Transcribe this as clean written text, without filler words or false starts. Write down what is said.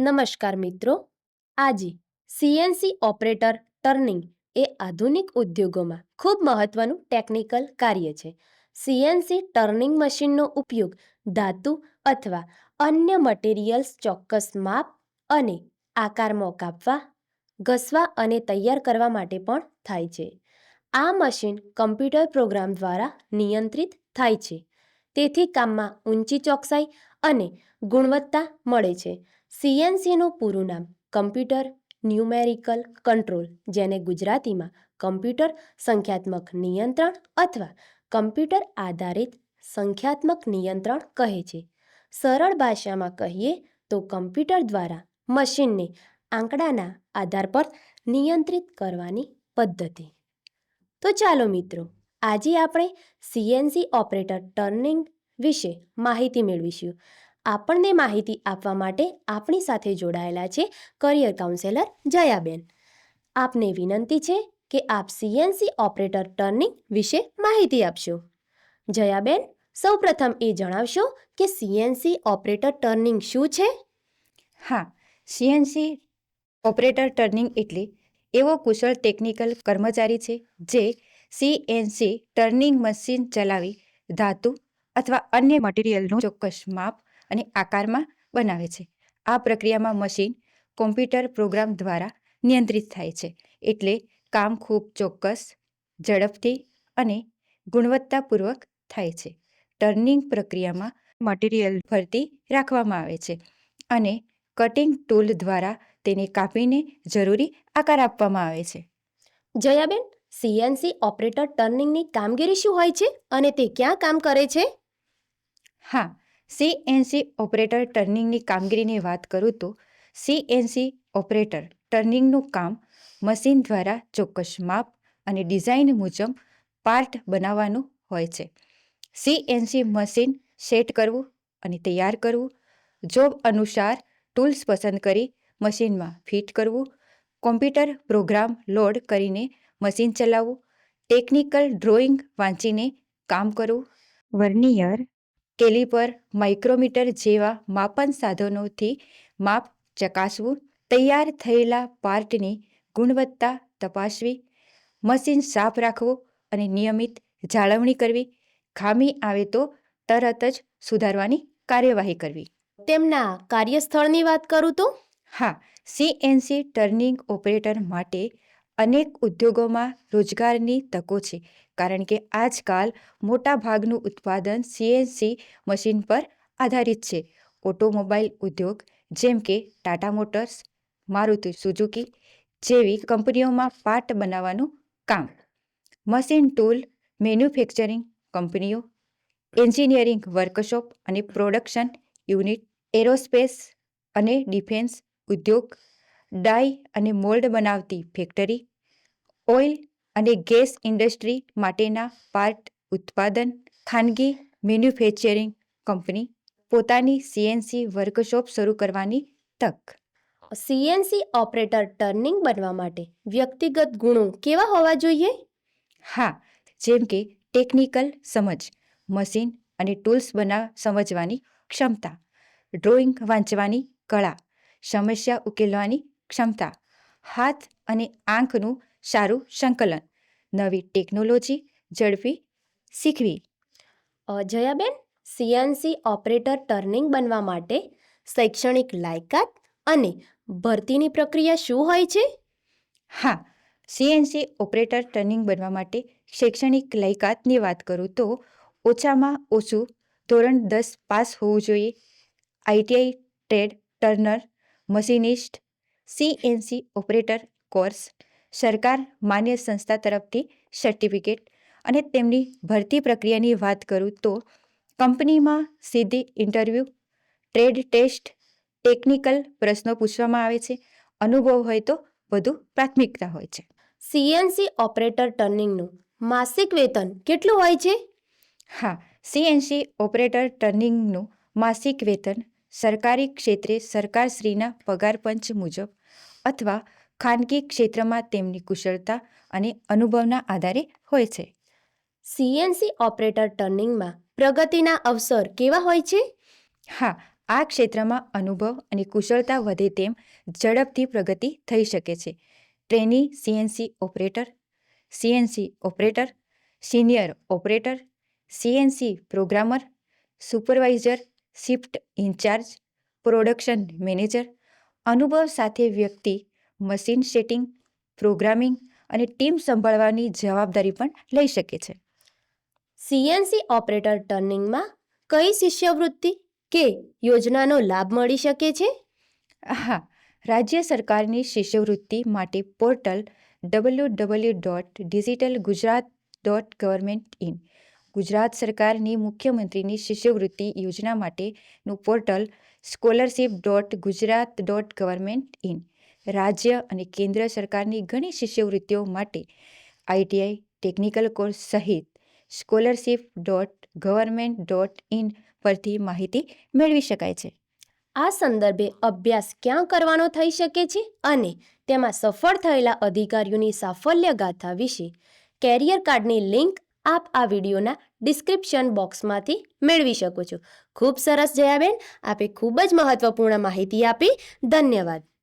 નમસ્કાર મિત્રો. આજે સીએનસી ઓપરેટર ટર્નિંગ એ આધુનિક ઉદ્યોગોમાં ખૂબ મહત્વનું ટેકનિકલ કાર્ય છે. સીએનસી ટર્નિંગ મશીનનો ઉપયોગ ધાતુ અથવા અન્ય મટીરિયલ્સ ચોક્કસ માપ અને આકારમાં કાપવા, ઘસવા અને તૈયાર કરવા માટે પણ થાય છે. આ મશીન કમ્પ્યુટર પ્રોગ્રામ દ્વારા નિયંત્રિત થાય છે, તેથી કામમાં ઊંચી ચોકસાઈ અને ગુણવત્તા મળે છે. સીએનસીનું પૂરું નામ કમ્પ્યુટર ન્યુમેરિકલ કંટ્રોલ, જેને ગુજરાતીમાં કમ્પ્યુટર સંખ્યાત્મક નિયંત્રણ અથવા કમ્પ્યુટર આધારિત સંખ્યાત્મક નિયંત્રણ કહે છે. સરળ ભાષામાં કહીએ તો કમ્પ્યુટર દ્વારા મશીનને આંકડાના આધાર પર નિયંત્રિત કરવાની પદ્ધતિ. તો ચાલો મિત્રો, આજે આપણે સીએનસી ઓપરેટર ટર્નિંગ વિશે માહિતી મેળવીશું. આપણને માહિતી આપવા માટે આપણી સાથે જોડાયેલા છે કરિયર કાઉન્સેલર જયાબેન. આપને વિનંતી છે કે આપ સીએનસી ઓપરેટર ટર્નિંગ વિશે માહિતી આપશો. જયાબેન, સૌપ્રથમ એ જણાવશો કે સીએનસી ઓપરેટર ટર્નિંગ શું છે? હા, સીએનસી ઓપરેટર ટર્નિંગ એટલે એવો કુશળ ટેકનિકલ કર્મચારી છે જે સીએનસી ટર્નિંગ મશીન ચલાવી ધાતુ અથવા અન્ય મટીરિયલનું ચોક્કસ માપ અને આકારમાં બનાવે છે. આ પ્રક્રિયામાં મશીન કોમ્પ્યુટર પ્રોગ્રામ દ્વારા નિયંત્રિત થાય છે, એટલે કામ ખૂબ ચોક્કસ, ઝડપથી અને ગુણવત્તાપૂર્વક થાય છે. ટર્નિંગ પ્રક્રિયામાં મટીરિયલ ફરતી રાખવામાં આવે છે અને કટિંગ ટૂલ દ્વારા તેને કાપીને જરૂરી આકાર આપવામાં આવે છે. જયાબેન, સીએનસી ઓપરેટર ટર્નિંગની કામગીરી શું હોય છે અને તે ક્યાં કામ કરે છે? હા, સીએનસી ઓપરેટર ટર્નિંગની કામગીરીની વાત કરું તો સીએનસી ઓપરેટર ટર્નિંગનું કામ મશીન દ્વારા ચોક્કસ માપ અને ડિઝાઇન મુજબ પાર્ટ બનાવવાનું હોય છે. સીએનસી મશીન સેટ કરવું અને તૈયાર કરવું, જોબ અનુસાર ટૂલ્સ પસંદ કરી મશીનમાં ફિટ કરવું, કોમ્પ્યુટર પ્રોગ્રામ લોડ કરીને મશીન ચલાવવું, ટેકનિકલ ડ્રોઈંગ વાંચીને કામ કરવું, વર્નિયર, કેલિપર, માઇક્રોમીટર જેવા માપન સાધનોથી માપ ચકાસવું, તૈયાર થયેલા પાર્ટની ગુણવત્તા તપાસવી, મશીન સાફ રાખવું અને નિયમિત જાળવણી કરવી, ખામી આવે તો તરત જ સુધારવાની કાર્યવાહી કરવી. તેમના કાર્યસ્થળની વાત કરું તો? હા, સીએનસી ટર્નિંગ ઓપરેટર માટે અનેક ઉદ્યોગોમાં રોજગારની તકો છે, કારણ કે આજકાલ મોટાભાગનું ઉત્પાદન સીએનસી મશીન પર આધારિત છે. ઓટોમોબાઈલ ઉદ્યોગ જેમ કે ટાટા મોટર્સ, મારુતિ સુઝુકી જેવી કંપનીઓમાં પાર્ટ બનાવવાનું કામ, મશીન ટૂલ મેન્યુફેક્ચરિંગ કંપનીઓ, એન્જિનિયરિંગ વર્કશોપ અને પ્રોડક્શન યુનિટ, એરોસ્પેસ અને ડિફેન્સ ઉદ્યોગ, ડાઈ અને મોલ્ડ બનાવતી ફેક્ટરી, ઓઇલ અને ગેસ ઇન્ડસ્ટ્રી માટેના પાર્ટ ઉત્પાદન, ખાનગી મેન્યુફેક્ચરિંગ કંપની, પોતાની સીએનસી વર્કશોપ શરૂ કરવાની તક. સીએનસી ઓપરેટર ટર્નિંગ બનવા માટે વ્યક્તિગત ગુણો કેવા હોવા જોઈએ? હા, જેમ કે ટેકનિકલ સમજ, મશીન અને ટૂલ્સ સમજવાની ક્ષમતા, ડ્રોઈંગ વાંચવાની કળા, સમસ્યા ઉકેલવાની ક્ષમતા, હાથ અને આંખનું સારું સંકલન, નવી ટેકનોલોજી ઝડપી શીખવી. જયાબેન, સીએનસી ઓપરેટર ટર્નિંગ બનવા માટે શૈક્ષણિક લાયકાત અને ભરતીની પ્રક્રિયા શું હોય છે? હા, સીએનસી ઓપરેટર ટર્નિંગ બનવા માટે શૈક્ષણિક લાયકાતની વાત કરું તો ઓછામાં ઓછું ધોરણ 10 પાસ હોવું જોઈએ. ITI, trade, Turner, machinist, CNC operator course, સરકાર માન્ય સંસ્થા તરફથી સર્ટિફિકેટ. અને તેમની ભરતી પ્રક્રિયાની વાત કરું તો કંપનીમાં સીધી ઇન્ટરવ્યૂ, ટ્રેડ ટેસ્ટ, ટેકનિકલ પ્રશ્નો પૂછવામાં આવે છે. અનુભવ હોય તો વધુ પ્રાથમિકતા હોય છે. સીએનસી ઓપરેટર ટર્નિંગનું માસિક વેતન કેટલું હોય છે? હા, સીએનસી ઓપરેટર ટર્નિંગનું માસિક વેતન સરકારી ક્ષેત્રે સરકારશ્રીના પગાર પંચ મુજબ અથવા ખાનગી ક્ષેત્રમાં તેમની કુશળતા અને અનુભવના આધારે હોય છે. સીએનસી ઓપરેટર ટર્નિંગમાં પ્રગતિના અવસર કેવા હોય છે? હા, આ ક્ષેત્રમાં અનુભવ અને કુશળતા વધે તેમ ઝડપથી પ્રગતિ થઈ શકે છે. Trainee CNC operator, CNC operator, senior operator, CNC programmer, supervisor, shift incharge, production manager. અનુભવ સાથે વ્યક્તિ મશીન સેટિંગ, પ્રોગ્રામિંગ અને ટીમ સંભાળવાની જવાબદારી પણ લઈ શકે છે. સીએનસી ઓપરેટર ટર્નિંગમાં કઈ શિષ્યવૃત્તિ કે યોજનાનો લાભ મળી શકે છે? હા, રાજ્ય સરકારની શિષ્યવૃત્તિ માટે પોર્ટલ www.digitalgujarat.government.in. ગુજરાત સરકારની મુખ્યમંત્રીની શિષ્યવૃત્તિ યોજના માટેનું પોર્ટલ scholarship.gujarat.government.in. રાજ્ય અને કેન્દ્ર સરકારની ઘણી શિષ્યવૃત્તિઓ માટે આઈટીઆઈ, ટેકનિકલ કોર્સ સહિત scholarship.government.in પરથી માહિતી મેળવી શકાય છે. આ સંદર્ભે અભ્યાસ ક્યાં કરવાનો થઈ શકે છે અને તેમાં સફળ થયેલા અધિકારીઓની સાફલ્ય ગાથા વિશે કેરિયર કાર્ડની લિંક આપ આ વિડીયોના ડિસ્ક્રિપ્શન બોક્સમાંથી મેળવી શકો છો. ખૂબ સરસ જયાબેન, આપે ખૂબ જ મહત્વપૂર્ણ માહિતી આપી. ધન્યવાદ.